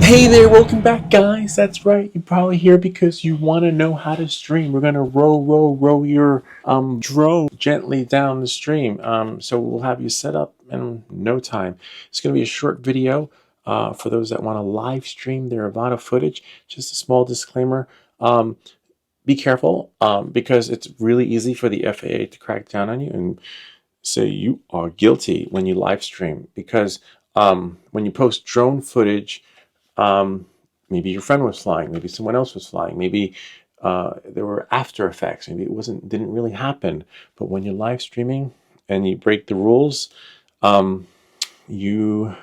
Hey there, welcome back, guys. That's right. You're probably here because you want to know how to stream. We're gonna row your drone gently down the stream. So we'll have you set up in no time. It's gonna be a short video for those that want to live stream their Avata footage. Just a small disclaimer. Be careful because it's really easy for the FAA to crack down on you and say you are guilty when you live stream because when you post drone footage. Maybe your friend was flying, maybe someone else was flying, maybe there were after effects, maybe it didn't really happen. But when you're live streaming and you break the rules, you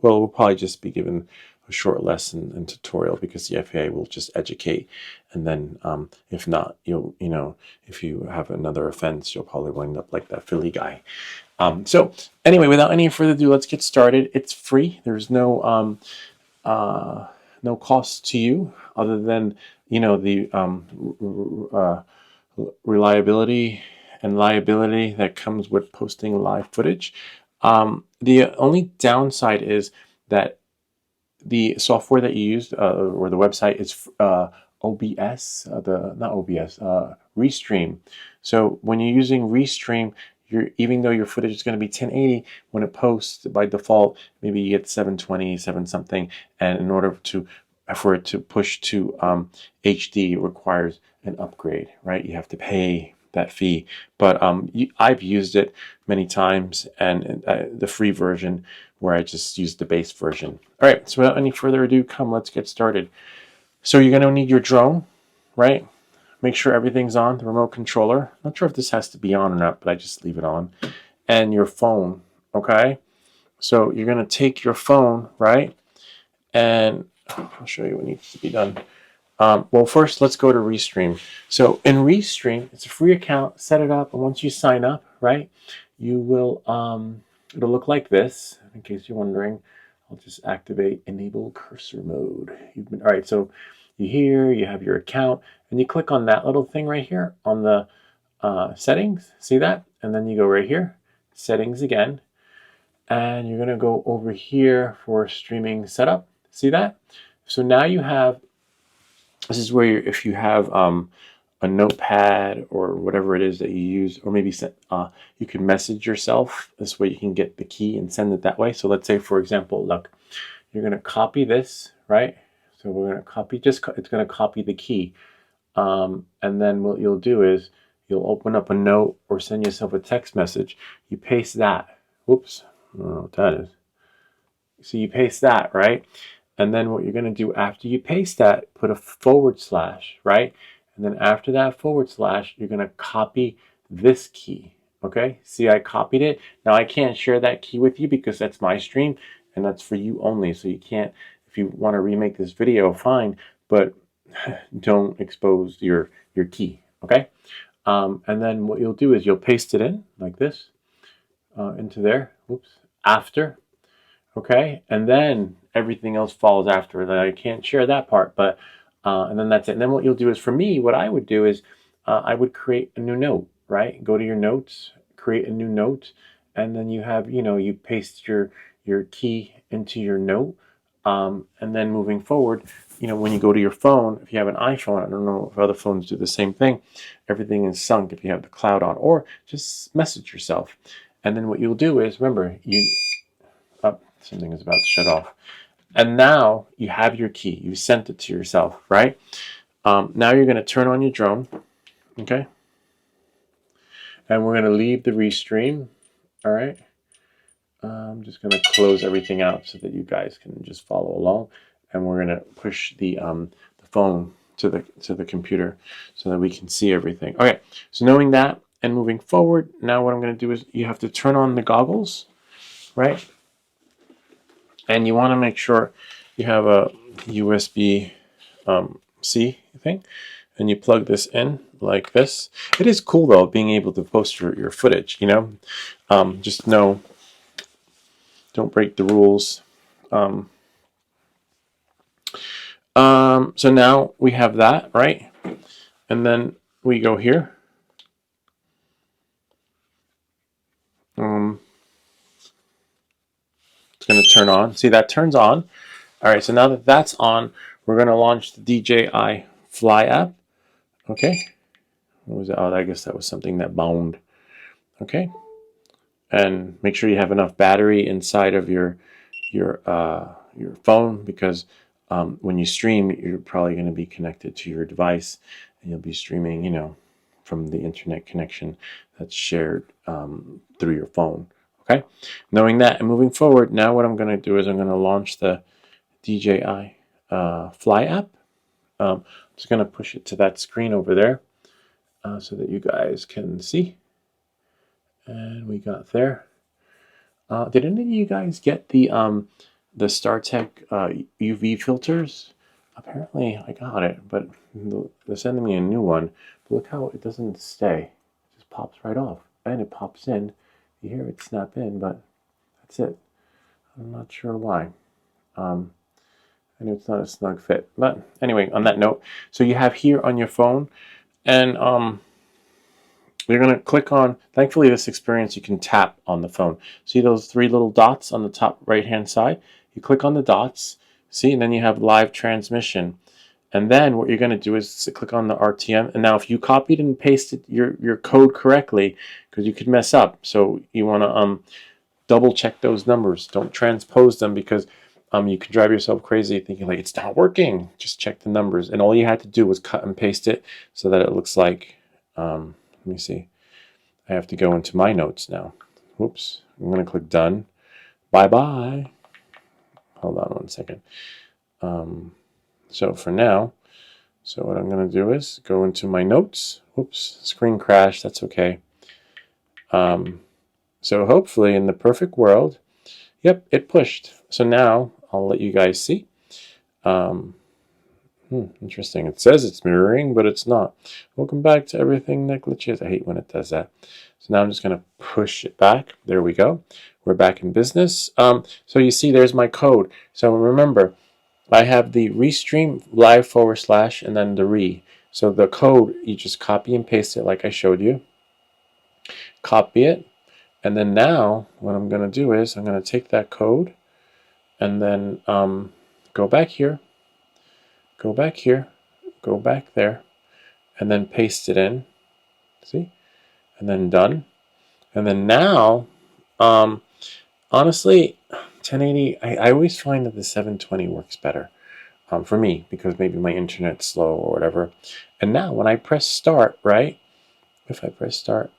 will probably just be given a short lesson and tutorial because the FAA will just educate, and then if not, if you have another offense, you'll probably wind up like that Philly guy. So anyway, without any further ado, let's get started. It's free. There's no no cost to you other than the reliability and liability that comes with posting live footage. The only downside is that the software that you use or the website is OBS, not OBS, Restream. So when you're using Restream, even though your footage is going to be 1080, when it posts by default, maybe you get 720, 7 something, and in order for it to push to HD, it requires an upgrade, right? You have to pay that fee. But I've used it many times, and the free version where I just use the base version. All right, so without any further ado, let's get started. So you're going to need your drone, right? Make sure everything's on, the remote controller. Not sure if this has to be on or not, but I just leave it on. And your phone, okay? So you're going to take your phone, right? And I'll show you what needs to be done. Well, first, let's go to Restream. So in Restream, it's a free account. Set it up, and once you sign up, right, you will, it'll look like this. In case you're wondering, I'll just activate Enable Cursor Mode. All right, so you have your account, and you click on that little thing right here on the settings. See that? And then you go right here, settings again, and you're going to go over here for streaming setup. See that? So now you have, this is where if you have a notepad or whatever it is that you use, or maybe you can message yourself. This way you can get the key and send it that way. So let's say, for example, look, you're going to copy this, right? So we're going to copy, it's going to copy the key. And then what you'll do is you'll open up a note or send yourself a text message. You paste that. Whoops, I don't know what that is. So you paste that, right? And then what you're going to do after you paste that, put a /, right? And then after that /, you're going to copy this key. Okay, see, I copied it. Now I can't share that key with you because that's my stream and that's for you only. So you can't, if you want to remake this video, fine, but don't expose your key. Okay, and then what you'll do is you'll paste it in like this into there. Whoops, after. Okay, and then everything else follows after. Then I can't share that part, but and then that's it. And then what you'll do is, for me, what I would do is I would create a new note, right? Go to your notes, create a new note, and then you have, you paste your key into your note, and then moving forward, when you go to your phone, if you have an iPhone, I don't know if other phones do the same thing, everything is sunk if you have the cloud on, or just message yourself. And then what you'll do is, remember, something is about to shut off. And now you have your key. You sent it to yourself, right? Now you're going to turn on your drone, okay? And we're going to leave the Restream, all right? I'm just going to close everything out so that you guys can just follow along. And we're going to push the phone to the computer so that we can see everything. Okay, so knowing that and moving forward, now what I'm going to do is you have to turn on the goggles, right? And you want to make sure you have a USB C thing, and you plug this in like this. It is cool though, being able to post your footage. Just know, don't break the rules. So now we have that, right? And then we go here. It's going to turn on. See, that turns on. All right, so now that that's on, we're going to launch the DJI Fly app. Okay. What was that? Oh, I guess that was something that bound. Okay. And make sure you have enough battery inside of your phone, because when you stream, you're probably going to be connected to your device, and you'll be streaming, you know, from the internet connection that's shared through your phone. Okay. Knowing that and moving forward, now what I'm going to do is I'm going to launch the DJI Fly app. I'm just going to push it to that screen over there so that you guys can see. And we got there. Did any of you guys get the StarTech UV filters? Apparently I got it, but they're sending me a new one. But look how it doesn't stay. It just pops right off. And it pops in. You hear it snap in, but that's it. I'm not sure why. I know it's not a snug fit. But anyway, on that note, so you have here on your phone, and you're going to click on, thankfully this experience you can tap on the phone. See those three little dots on the top right hand side? You click on the dots, see, and then you have live transmission. And then what you're going to do is click on the RTM. And now if you copied and pasted your code correctly, because you could mess up, so you want to double check those numbers. Don't transpose them, because you can drive yourself crazy thinking like it's not working. Just check the numbers. And all you had to do was cut and paste it so that it looks like, let me see. I have to go into my notes now. Whoops. I'm going to click done. Bye-bye. Hold on one second. So for now, so what I'm going to do is go into my notes. Whoops. Screen crash. That's okay. So hopefully in the perfect world, yep, it pushed. So now I'll let you guys see. Interesting. It says it's mirroring, but it's not. Welcome back to everything that glitches. I hate when it does that. So now I'm just going to push it back. There we go. We're back in business. So you see there's my code. So remember, I have the Restream live / and then the re. So the code, you just copy and paste it like I showed you. Copy it. And then now what I'm going to do is I'm going to take that code and then go back here. Go back here, go back there, and then paste it in, see? And then done. And then now, honestly, 1080, I always find that the 720 works better for me, because maybe my internet's slow or whatever. And now when I press start, right? If I press start,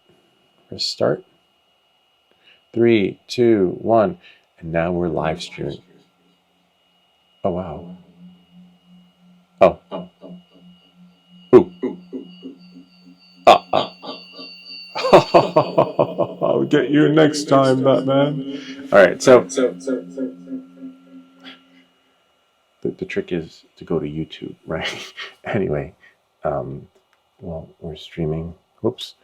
3, 2, 1, and now we're live streaming. Oh, wow. Oh. Ooh. I'll get you next time, Batman. All right, so the trick is to go to YouTube, right? Anyway, well, we're streaming. Whoops.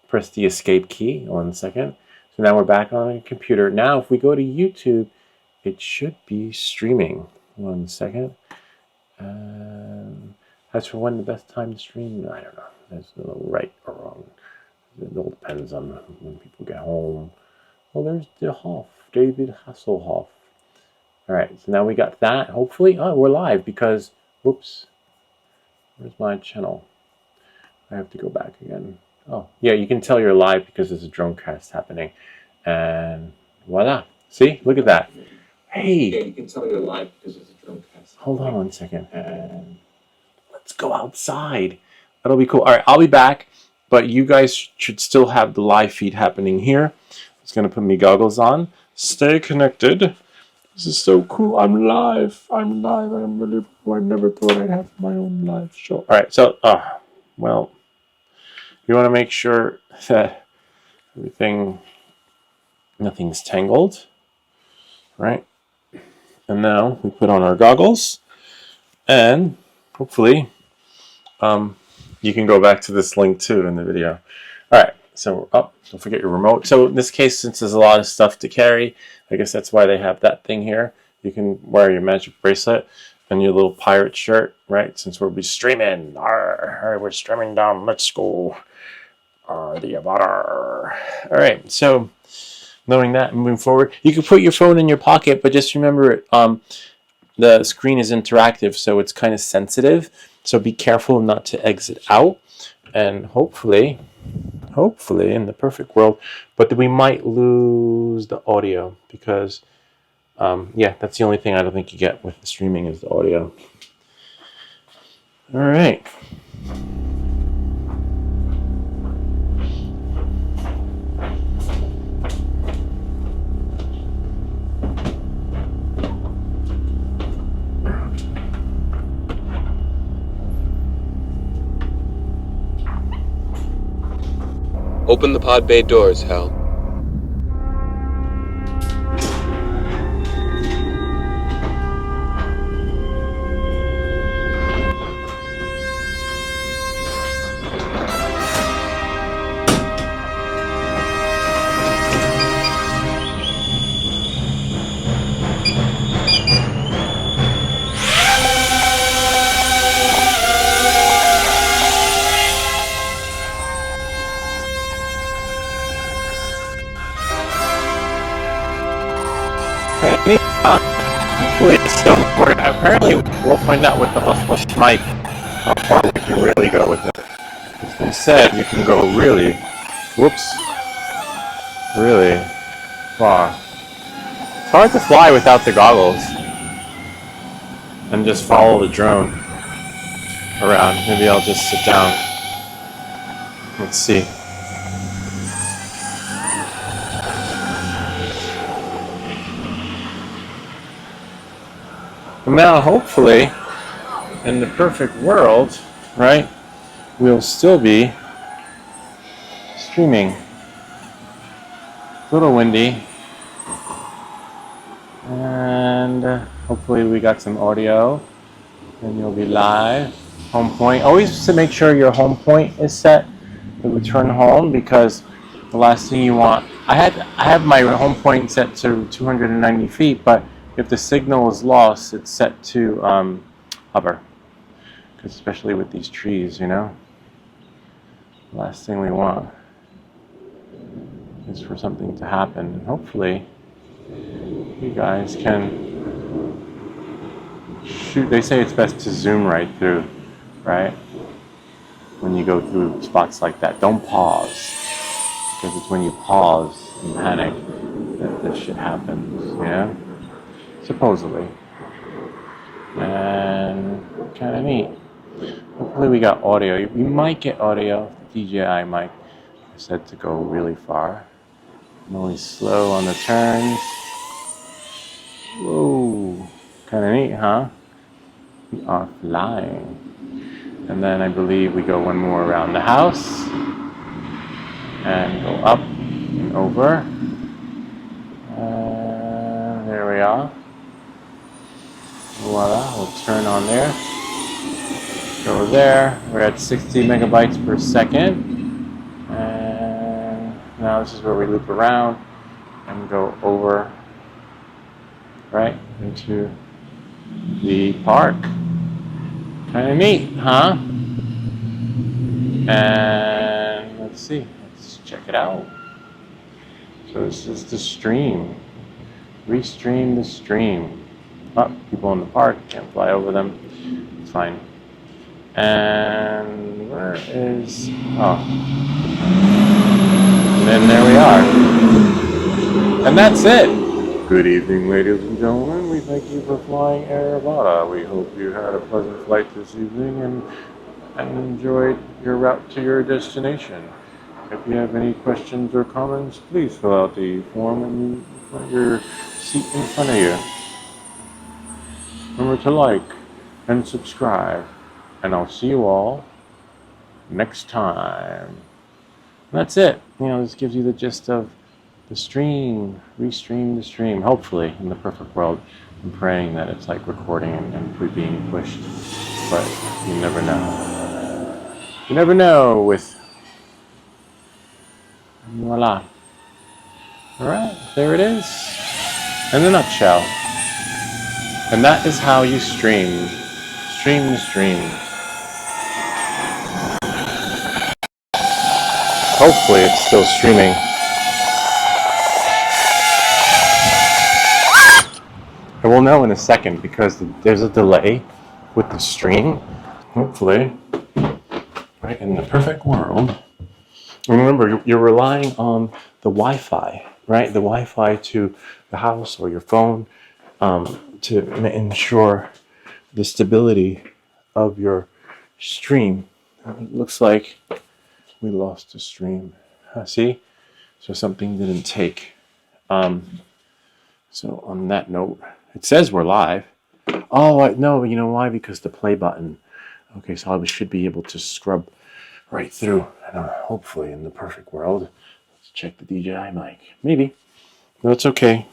Press the escape key. 1 second. So now we're back on a computer. Now, if we go to YouTube, it should be streaming. 1 second. As for when the best time to stream, I don't know. There's no right or wrong. It all depends on when people get home. Well, there's the Hoff, David Hasselhoff. All right, so now we got that. Hopefully, we're live because, whoops, where's my channel? I have to go back again. Oh, yeah, you can tell you're live because there's a drone cast happening. And voila. See, look at that. Hey. Yeah, you can tell you're live because there's a drone cast. Hold on 1 second. And let's go outside. That'll be cool. All right, I'll be back. But you guys should still have the live feed happening here. I'm just going to put my goggles on. Stay connected. This is so cool. I'm live. I'm really cool. I never thought I'd have my own live show. All right, so, well, you want to make sure that nothing's tangled, right? And now we put on our goggles, and hopefully, you can go back to this link too in the video. All right, so don't forget your remote. So in this case, since there's a lot of stuff to carry, I guess that's why they have that thing here. You can wear your magic bracelet and your little pirate shirt, right? Since we'll be streaming. We're streaming down. Let's go. The AVATA. All right, so knowing that, moving forward, you can put your phone in your pocket, but just remember, the screen is interactive, so it's kind of sensitive. So be careful not to exit out, and hopefully in the perfect world, but we might lose the audio because yeah, that's the only thing I don't think you get with the streaming is the audio. All right. Open the pod bay doors, Hal. Apparently, we'll find out with the muffled mic how far we can really go with it. They said you can go really far. It's hard to fly without the goggles and just follow the drone around. Maybe I'll just sit down. Let's see. Now, hopefully, in the perfect world, right, we'll still be streaming. It's a little windy. And hopefully we got some audio. And you'll be live. Home point. Always to make sure your home point is set. It would turn home because the last thing you want. I have my home point set to 290 feet, but if the signal is lost, it's set to hover. Especially with these trees, you know. The last thing we want is for something to happen. And hopefully, you guys can shoot. They say it's best to zoom right through, right? When you go through spots like that, don't pause, because it's when you pause and panic that this shit happens, you know? Supposedly. And kind of neat. Hopefully we got audio. We might get audio. The DJI mic I said to go really far. I'm always slow on the turns. Whoa. Kind of neat, huh? We are flying. And then I believe we go one more around the house. And go up and over. There we are. Voila, we'll turn on there. Go there. We're at 60 megabytes per second. And now this is where we loop around and go over, right, into the park. Kind of neat, huh? And let's see. Let's check it out. So this is the stream. Restream the stream. Oh, people in the park, can't fly over them. It's fine. And where is... oh. And then there we are. And that's it. Good evening, ladies and gentlemen. We thank you for flying Air AVATA. We hope you had a pleasant flight this evening and enjoyed your route to your destination. If you have any questions or comments, please fill out the form and put your seat in front of you. Remember to like and subscribe, and I'll see you all next time. And that's it. You know, this gives you the gist of the stream, restream the stream, hopefully, in the perfect world. I'm praying that it's like recording and being pushed, but you never know. You never know with... voila. Alright, there it is. In a nutshell. And that is how you stream. Stream the stream. Hopefully it's still streaming. we'll know in a second because there's a delay with the stream. Hopefully, right, in the perfect world. Remember, you're relying on the Wi-Fi, right? The Wi-Fi to the house or your phone to ensure the stability of your stream. It looks like we lost the stream. See? So something didn't take. So on that note, it says we're live. Oh, no, you know why? Because the play button. Okay, so I should be able to scrub right through. And hopefully in the perfect world, let's check the DJI mic. Maybe. No, it's okay.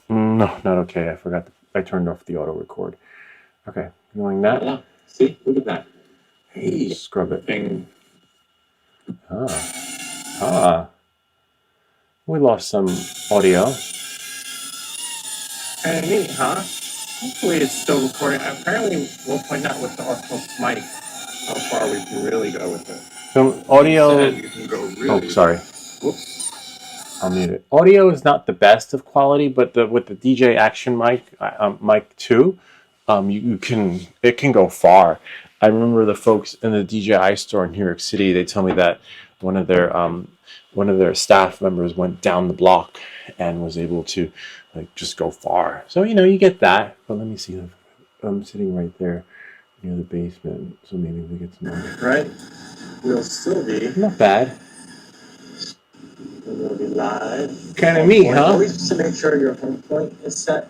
No, not okay. I forgot. I turned off the auto record. Okay, doing that. Yeah. See? Look at that. Hey, scrub it. Thing. We lost some audio. Kind of neat, huh? Hopefully it's still recording. Apparently, we'll find out with the Ortho's mic how far we can really go with it. So audio. You can go really Sorry. Whoops. I'll mute it. Audio is not the best of quality, but with the DJ Action mic, mic 2, it can go far. I remember the folks in the DJI store in New York City. They tell me that one of their staff members went down the block and was able to just go far. So you get that. But let me see. I'm sitting right there near the basement, so maybe we get some audio. Right? We'll still be. Not bad. We'll be live. Kind of neat, huh? Always just to make sure your home point is set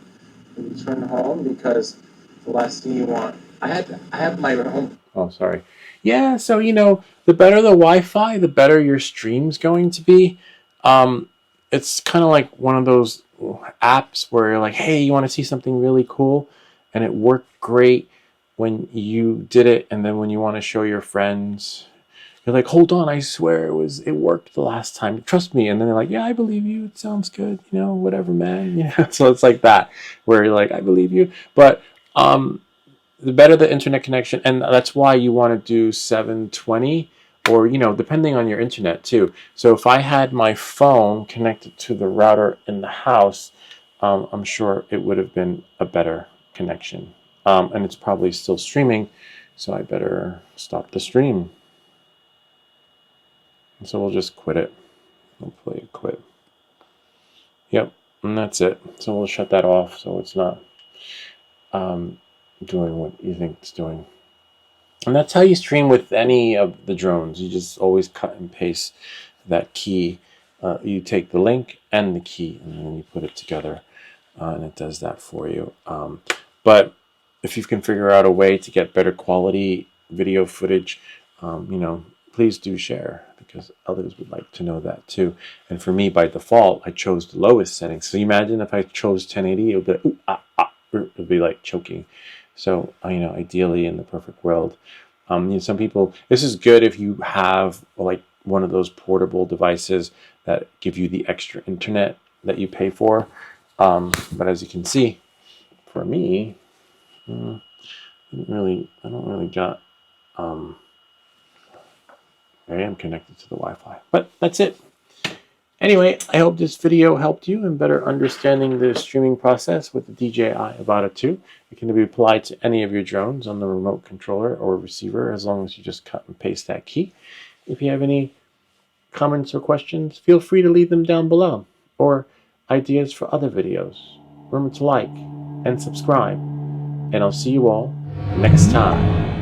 when you turn home, because the last thing you want. I have my home. Oh, sorry. Yeah, so the better the Wi-Fi, the better your stream's going to be. It's kind of like one of those apps where you're like, hey, you want to see something really cool, and it worked great when you did it, and then when you want to show your friends, you're like, hold on, I swear it worked the last time. Trust me. And then they're like, yeah, I believe you. It sounds good. Whatever, man. Yeah. So it's like that, where you're like, I believe you. But the better the internet connection, and that's why you want to do 720, or depending on your internet too. So if I had my phone connected to the router in the house, I'm sure it would have been a better connection. And it's probably still streaming, so I better stop the stream. And so we'll just quit it. Hopefully it quit. Yep, and that's it. So we'll shut that off so it's not doing what you think it's doing. And that's how you stream with any of the drones. You just always cut and paste that key. You take the link and the key, and then you put it together, and it does that for you. But if you can figure out a way to get better quality video footage, please do share, because others would like to know that too. And for me, by default, I chose the lowest setting. So imagine if I chose 1080, it would be like, it would be like choking. So, ideally in the perfect world, some people, this is good if you have like one of those portable devices that give you the extra internet that you pay for. But as you can see, for me, I don't really got, I am connected to the Wi-Fi, but that's it. Anyway, I hope this video helped you in better understanding the streaming process with the DJI AVATA 2. It can be applied to any of your drones on the remote controller or receiver, as long as you just cut and paste that key. If you have any comments or questions, feel free to leave them down below, or ideas for other videos. Remember to like and subscribe, and I'll see you all next time.